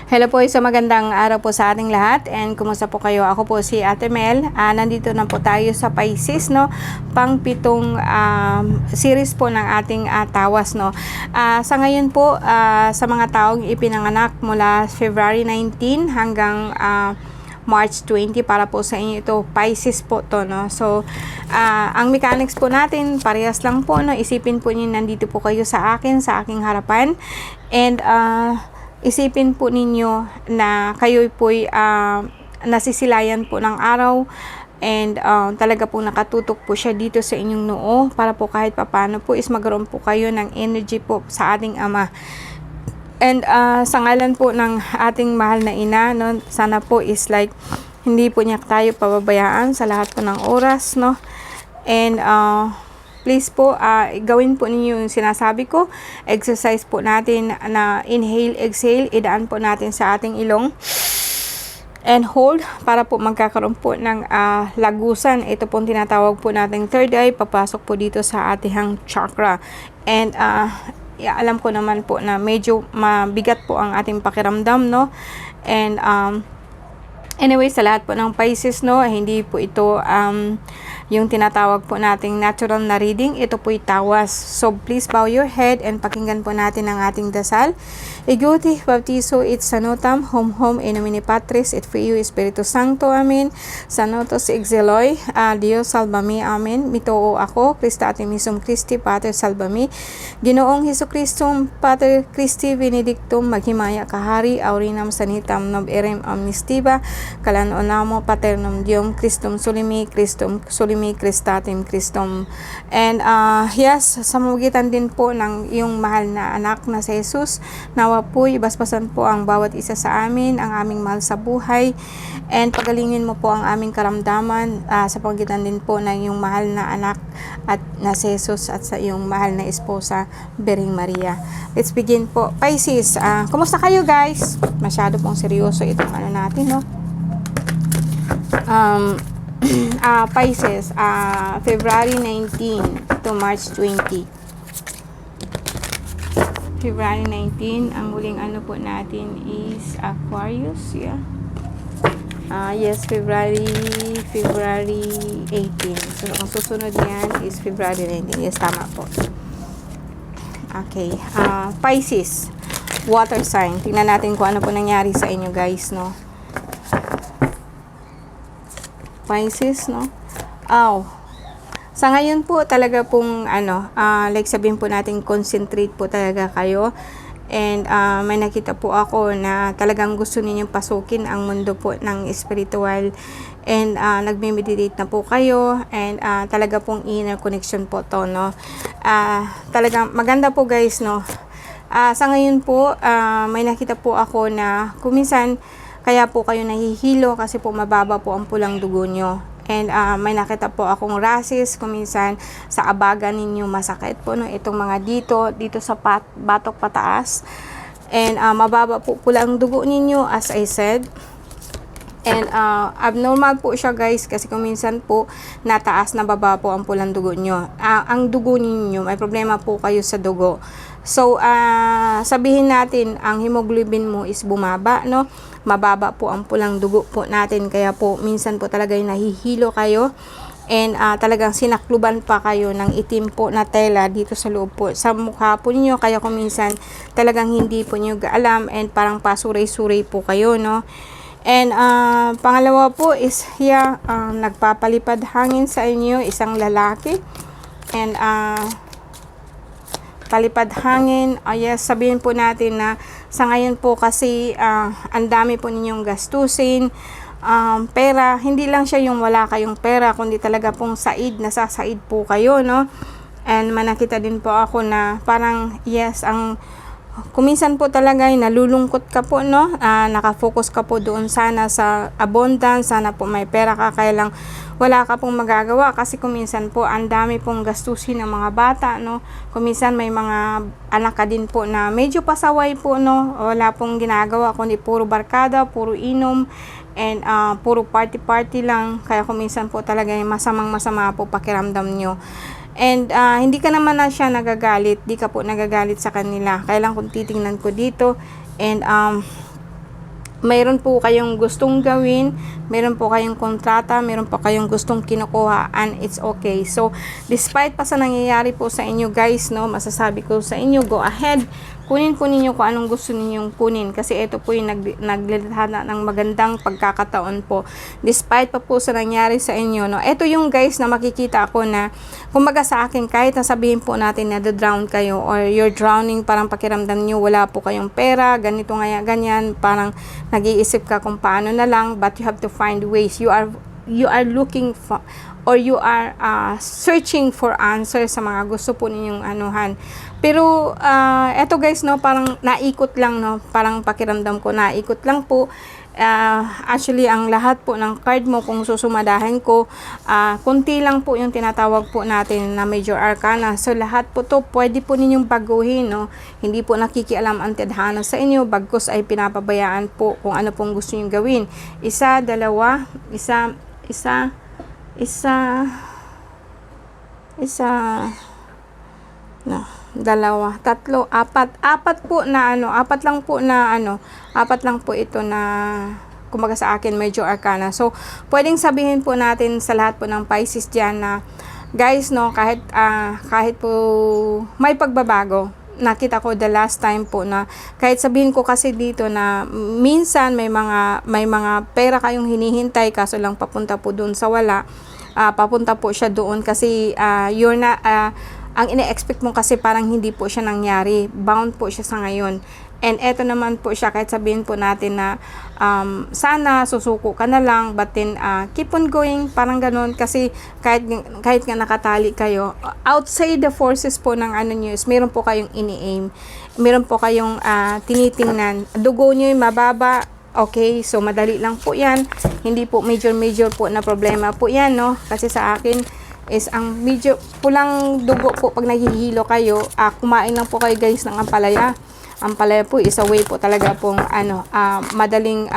Hello po, isa magandang araw po sa ating lahat and kumusta po kayo? Ako po si Ate Mel. Nandito na po tayo sa Pisces, no? Pang-pitong series po ng ating tawas, no? Sa ngayon po, sa mga taong ipinanganak mula February 19 hanggang March 20 para po sa inyo ito, Pisces po to, no? So, ang mechanics po natin, parehas lang po, no? Isipin po niyo nandito po kayo sa akin, sa aking harapan. And, isipin po ninyo na kayo po'y nasisilayan po ng araw and talaga po nakatutok po siya dito sa inyong noo para po kahit papano po is magkaroon po kayo ng energy po sa ating Ama. And sa ngalan po ng ating mahal na ina, no, sana po is like hindi po niya tayo pababayaan sa lahat po ng oras, no? And please po, gawin po ninyo yung sinasabi ko. Exercise po natin na inhale, exhale. Idaan po natin sa ating ilong. And hold para po magkakaroon po ng lagusan. Ito pong tinatawag po nating third eye. Papasok po dito sa ating chakra. And alam ko naman po na medyo mabigat po ang ating pakiramdam, no? And anyway, sa lahat po ng Pisces, no, hindi po ito yung tinatawag po nating natural na reading. Ito po'y tawas. So, please bow your head and pakinggan po natin ang ating dasal. Iguti, baptizo, it sanotam, hom in nomine Patris, et Filii, Espiritu Sancto, amen. Sanotos exeloy, Dios salvami, amen. Mitoo ako, Christa Atemisum Christi, Pater salvami. Ginoong Hesus Kristum, Pater Christi, Benedictum, maghimaya kahari, aurinam sanitam, nob erem amnistiva, kalanonamo, paternum Diom, Christum sulimi, Christum sulimi, Christatim Christum. And yes, sa magitan din po ng iyong mahal na anak na si Jesus, nawa po'y basbasan po ang bawat isa sa amin, ang aming mahal sa buhay, and pagalingin mo po ang aming karamdaman sa pagitan din po ng iyong mahal na anak at na si Jesus at sa iyong mahal na esposa, Bering Maria. Let's begin po. Pisces, kumusta kayo guys? Masyado pong seryoso itong ano natin, no? Pisces, February 19 to March 20. February 19, ang huling ano po natin is Aquarius, yeah. Yes, February 18. So, ang susunod yan is February 19. Yes, tama po. Okay, Pisces, water sign. Tingnan natin kung ano po nangyari sa inyo guys, no? Pisces, no? Sa ngayon po talaga pong like sabihin po natin concentrate po talaga kayo. And may nakita po ako na talagang gusto ninyong pasukin ang mundo po ng spiritual. And nagme-meditate na po kayo. And talaga pong inner connection po to, no? Talagang maganda po guys, no? Sa ngayon po, may nakita po ako na kuminsan kaya po kayo nahihilo kasi po mababa po ang pulang dugo nyo. And may nakita po akong rashes, kuminsan sa abaga ninyo masakit po, no? Itong mga dito sa batok pataas. And mababa po pula ang dugo ninyo as I said. And abnormal po siya guys kasi kuminsan po nataas na baba po ang pulang dugo nyo. Ang dugo ninyo, may problema po kayo sa dugo. So, sabihin natin, ang hemoglobin mo is bumaba, no? Mababa po ang pulang dugo po natin. Kaya po, minsan po talaga nahihilo kayo. And talagang sinakluban pa kayo ng itim po na tela dito sa loob po. Sa mukha po ninyo, kaya kung minsan talagang hindi po nyo alam and parang pasuray-suray po kayo, no? And pangalawa po is nagpapalipad hangin sa inyo, isang lalaki. And palipad hangin, yes, sabihin po natin na sa ngayon po kasi ang dami po ninyong gastusin, pera, hindi lang siya yung wala kayong pera, kundi talaga pong nasasaid po kayo, no? And manakita din po ako na parang yes, kuminsan po talaga ay nalulungkot ka po, no? Nakafocus ka po doon sana sa abundance, sana po may pera ka, kaya lang wala ka pong magagawa kasi kuminsan po ang dami pong gastusin ng mga bata, no? Kuminsan may mga anak ka din po na medyo pasaway po, no? Wala pong ginagawa kundi puro barkada, puro inom, and puro party lang, kaya kuminsan po talaga masama po pakiramdam nyo. And hindi ka naman na siya nagagalit, di ka po nagagalit sa kanila. Kaya lang kung titingnan ko dito, and mayroon po kayong gustong gawin, mayroon po kayong kontrata, mayroon po kayong gustong kinukuha, and it's okay. So, despite pa sa nangyayari po sa inyo guys, no, masasabi ko sa inyo, go ahead, kunin po ninyo kung anong gusto ninyong kunin, kasi ito po yung naglilihana ng magandang pagkakataon po despite pa po sa nangyari sa inyo, no. Ito yung guys na makikita ako na kumbaga sa akin, kahit nasabihin po natin na drown kayo or you're drowning, parang pakiramdam nyo wala po kayong pera, ganito nga ganyan, parang nag-iisip ka kung paano na lang, but you have to find ways. You are looking for, or you are searching for answers sa mga gusto po ninyong anuhan. Pero eto guys, no, parang naikot lang, no, parang pakiramdam ko naikot lang po. Actually ang lahat po ng card mo, kung susumadahin ko, kunti lang po yung tinatawag po natin na major arcana. So lahat po to pwede po ninyong baguhin, no. Hindi po nakikialam ang tadhana sa inyo, bagkus ay pinapabayaan po kung ano pong gusto ninyong gawin. Isa, dalawa, dalawa, tatlo, apat po na apat lang po ito na kumbaga sa akin medyo arcana. So pwedeng sabihin po natin sa lahat po ng Pisces diyan na guys, no, kahit po may pagbabago, nakita ko the last time po na kahit sabihin ko kasi dito na minsan may mga pera kayong hinihintay, kaso lang papunta po doon sa wala, papunta po siya doon kasi you're na ang ine-expect mo kasi parang hindi po siya nangyari, bound po siya sa ngayon. And eto naman po siya, kahit sabihin po natin na sana susuko ka na lang, but then keep on going, parang ganun, kasi kahit nga nakatali kayo, outside the forces po ng news, meron po kayong ini-aim, meron po kayong tinitingnan, dugo nyo yung mababa. Okay, so madali lang po yan, hindi po major po na problema po yan, no, kasi sa akin is ang medyo pulang dugo po pag naghihilo kayo, kumain lang po kayo guys ng ampalaya. Ampalaya po is a way po talaga pong madaling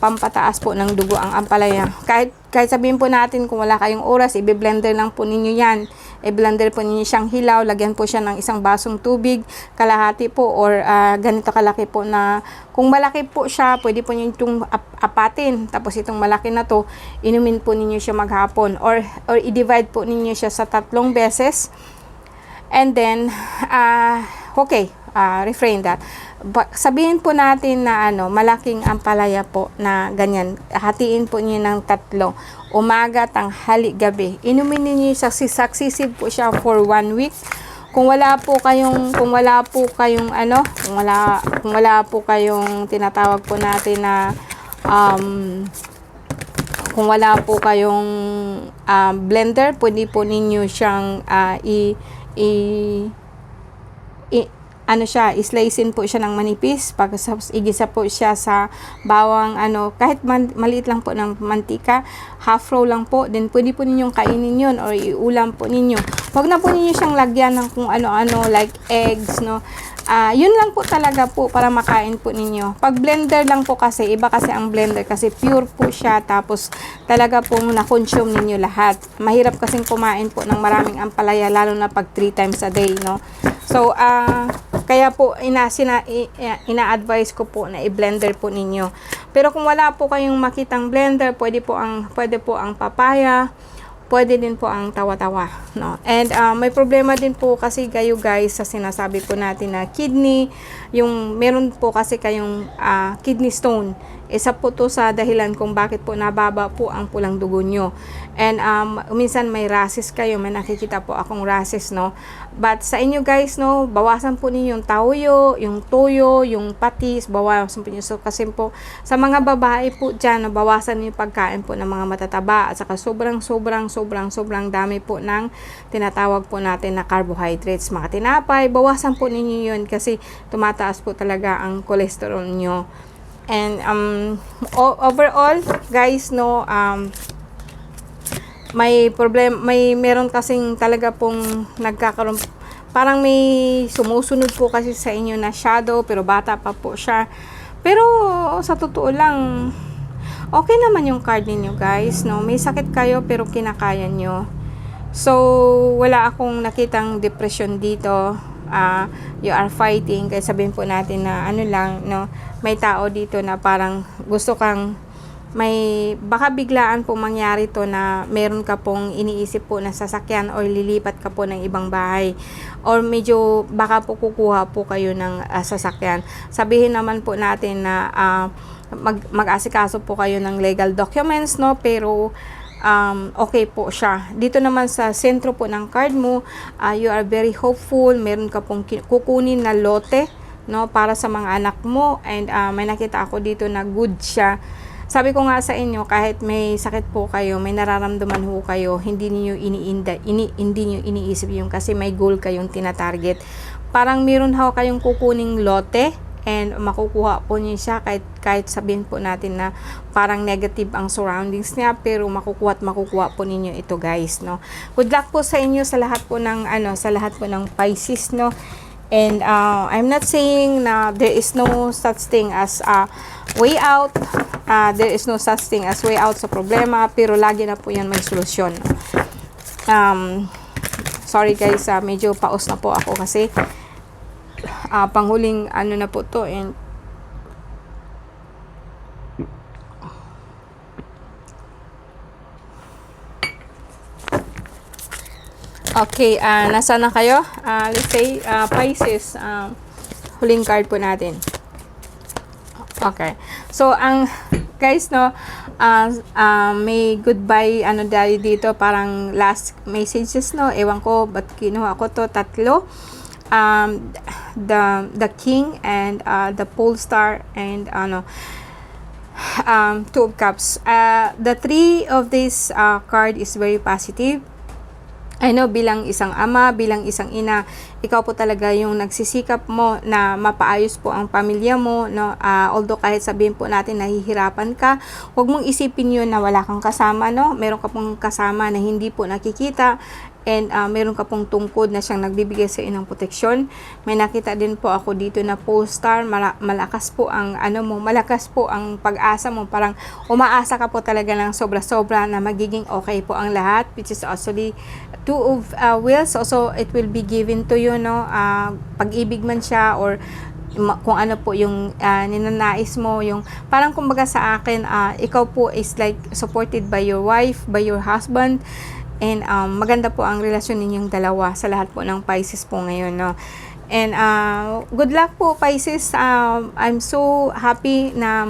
pampataas po ng dugo ang ampalaya. Kahit sabihin po natin kung wala kayong oras, i-blender lang po ninyo yan. I-blender po ninyo siyang hilaw, lagyan po siya ng isang basong tubig, kalahati po or ganito kalaki po na, kung malaki po siya, pwede po ninyo itong apatin. Tapos itong malaki na to, inumin po ninyo siya maghapon or i-divide po ninyo siya sa 3 beses. And then, refrain that. Sabihin po natin na malaking ampalaya po na ganyan. Hatiin po niyo ng 3. Umaga, tanghali, gabi. Inumin niyo successive po siya for 1 week. Kung wala po kayong tinatawag po natin na kung wala po kayong blender, pwede po ninyo siyang islicein po siya ng manipis, pagkatapos igisa po siya sa bawang kahit maliit lang po ng mantika, half roll lang po, then pwede po ninyong kainin yun or iulam po ninyo. Huwag na po ninyo siyang lagyan ng kung ano-ano like eggs, no. Yun lang po talaga po para makain po ninyo. Pag blender lang po kasi, iba kasi ang blender kasi pure po siya, tapos talaga pong na-consume ninyo lahat. Mahirap kasing kumain po ng maraming ampalaya, lalo na pag 3 times a day, no. So, kaya po ina-advise ko po na i-blender po ninyo. Pero kung wala po kayong makitang blender, pwede po ang papaya, pwede din po ang tawa-tawa, no. And may problema din po kasi kayo guys sa sinasabi po natin na kidney, yung meron po kasi kayong kidney stone. Isa po to sa dahilan kung bakit po nababa po ang pulang dugo nyo. And minsan may rashes kayo, may nakikita po akong rashes, no. But sa inyo guys, no, bawasan po ninyo yung tauyo, yung toyo, yung patis, bawasan po ninyo. So, kasi po sa mga babae po dyan, no, bawasan niyo yung pagkain po ng mga matataba at saka sobrang dami po ng tinatawag po natin na carbohydrates, mga tinapay, bawasan po ninyo yun kasi tumataas po talaga ang cholesterol nyo. And overall guys, no, meron kasing talaga pong nagkakaroon, parang may sumusunod po kasi sa inyo na shadow, pero bata pa po siya. Pero sa totoo lang, okay naman yung card ninyo guys, no. May sakit kayo pero kinakaya nyo. So wala akong nakitang depression dito. you are fighting, kaya sabihin po natin na ano lang, no, may tao dito na parang gusto kang baka biglaan po mangyari to na meron ka pong iniisip po na sasakyan or lilipat ka po ng ibang bahay, or medyo baka po kukuha po kayo ng sasakyan. Sabihin naman po natin na mag-asikaso po kayo ng legal documents, no, pero okay po siya. Dito naman sa sentro po ng card mo, you are very hopeful, meron ka pong kukunin na lote, no, para sa mga anak mo, and may nakita ako dito na good siya. Sabi ko nga sa inyo, kahit may sakit po kayo, may nararamdaman ho kayo, hindi niyo iniisip yung kasi may goal kayong tinatarget. Parang meron ho kayong kukuning lote, and makukuha po niyo siya kahit sabihin po natin na parang negative ang surroundings niya, pero makukuha po ninyo ito, guys, no. Good luck po sa inyo sa lahat po ng Pisces, no. And I'm not saying na there is no such thing as way out. There is no such thing as way out sa problema, pero lagi na po yan may solusyon. Sorry guys, medyo paus na po ako kasi panghuling ano na po to, and okay, nasa na kayo? Let's say Pisces, huling card po natin. Okay. So, guys, no, may goodbye, dito, parang last messages, no, ewan ko, ba't kinuha ko to, tatlo, the King, and the Pole Star, and, Two of Cups. The three of this card is very positive. I know, bilang isang ama, bilang isang ina, ikaw po talaga yung nagsisikap mo na mapaayos po ang pamilya mo, no? Although kahit sabihin po natin nahihirapan ka, huwag mong isipin yun na wala kang kasama, no? Meron ka pong kasama na hindi po nakikita, and meron ka pong tungkod na siyang nagbibigay sa inang proteksyon. May nakita din po ako dito na Pole Star, malakas po ang malakas po ang pag-asa mo, parang umaasa ka po talaga ng sobra-sobra na magiging okay po ang lahat, which is actually Two of Wheels. Also, it will be given to you, no, pag-ibig man siya, or kung ano po yung ninanais mo, yung parang kumbaga sa akin, ikaw po is like supported by your wife, by your husband, and maganda po ang relasyon ninyong dalawa sa lahat po ng Pisces po ngayon, no. And good luck po, Pisces. I'm so happy na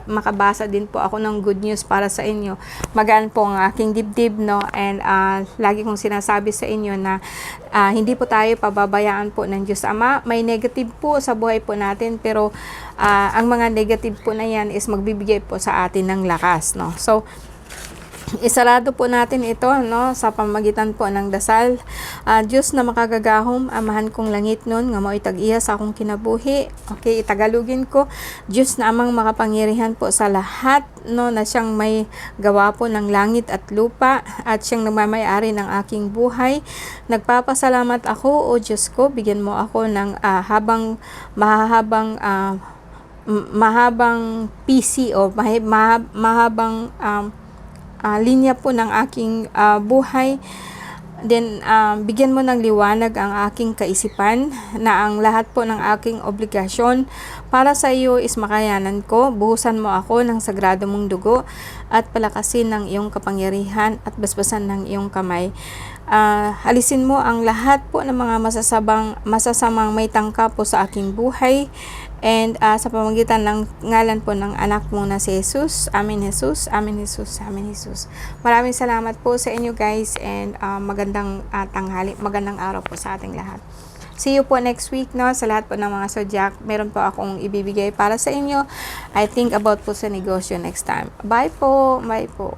makabasa din po ako ng good news para sa inyo. Magaan po ang aking dibdib, no. And lagi kong sinasabi sa inyo na hindi po tayo pababayaan po ng Diyos Ama. May negative po sa buhay po natin, pero ang mga negative po na yan is magbibigay po sa atin ng lakas, no. So, isarado po natin ito, no, sa pamagitan po ng dasal. Diyos na makagagahom, amahan kong langit nun, nga mo itag-iya sa akong kinabuhi. Okay, itagalugin ko. Diyos na amang makapangyarihan po sa lahat, no, na siyang may gawa po ng langit at lupa, at siyang nagmamayari ng aking buhay. Nagpapasalamat ako, O Diyos ko, bigyan mo ako ng mahabang PC, o mahabang linya po ng aking buhay. Then, bigyan mo ng liwanag ang aking kaisipan, na ang lahat po ng aking obligasyon para sa iyo is makayanan ko. Buhusan mo ako ng sagrado mong dugo, at palakasin ng iyong kapangyarihan, at basbasan ng iyong kamay. Alisin mo ang lahat po ng mga masasamang may tangka po sa aking buhay, and sa pamamagitan ng ngalan po ng anak mo na si Jesus. Amen, Jesus. Amen, Jesus. Amen, Jesus. Maraming salamat po sa inyo, guys, and magandang tanghali, magandang araw po sa ating lahat. See you po next week, no, sa lahat po ng mga zodiac. Meron po akong ibibigay para sa inyo. I think about po sa negosyo next time. Bye po. Bye po.